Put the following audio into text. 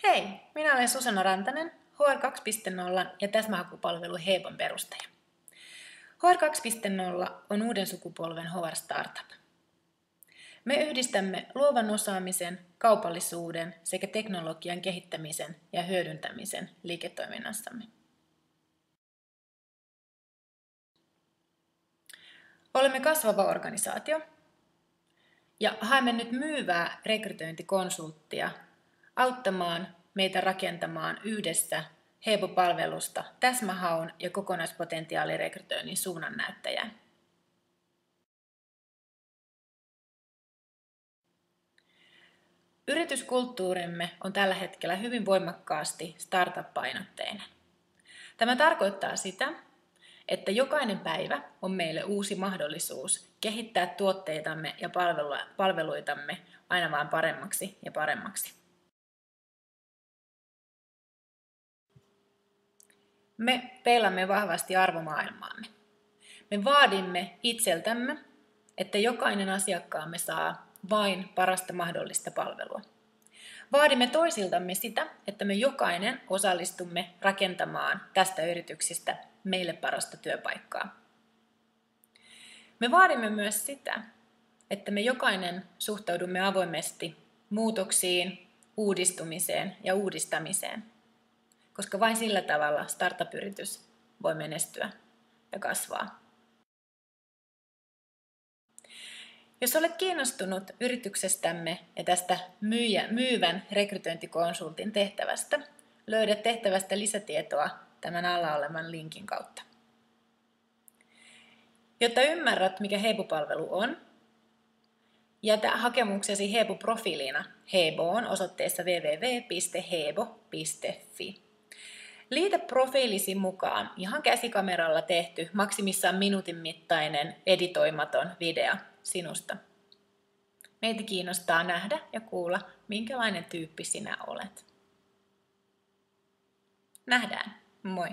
Hei, minä olen Susanna Rantanen, HR 2.0 ja täsmähakupalvelu Hebon perustaja. HR 2.0 on uuden sukupolven HR-startup. Me yhdistämme luovan osaamisen, kaupallisuuden sekä teknologian kehittämisen ja hyödyntämisen liiketoiminnassamme. Olemme kasvava organisaatio ja haemme nyt myyvää rekrytointikonsulttia auttamaan meitä rakentamaan yhdessä Hebo-palvelusta täsmähaun ja kokonaispotentiaalirekrytoinnin suunnannäyttäjää. Yrityskulttuurimme on tällä hetkellä hyvin voimakkaasti startup-painotteinen. Tämä tarkoittaa sitä, että jokainen päivä on meille uusi mahdollisuus kehittää tuotteitamme ja palveluitamme aina vain paremmaksi ja paremmaksi. Me peilaamme vahvasti arvomaailmaamme. Me vaadimme itseltämme, että jokainen asiakkaamme saa vain parasta mahdollista palvelua. Vaadimme toisiltamme sitä, että me jokainen osallistumme rakentamaan tästä yrityksestä meille parasta työpaikkaa. Me vaadimme myös sitä, että me jokainen suhtaudumme avoimesti muutoksiin, uudistumiseen ja uudistamiseen, koska vain sillä tavalla startup-yritys voi menestyä ja kasvaa. Jos olet kiinnostunut yrityksestämme ja tästä myyvän rekrytointikonsultin tehtävästä, löydät tehtävästä lisätietoa tämän alla olevan linkin kautta. Jotta ymmärrät, mikä Hebo-palvelu on, jätä hakemuksesi Hebo-profiilina Heboon osoitteessa www.hebo.fi. Liitä profiilisi mukaan ihan käsikameralla tehty maksimissaan minuutin mittainen editoimaton video sinusta. Meitä kiinnostaa nähdä ja kuulla, minkälainen tyyppi sinä olet. Nähdään. Moi!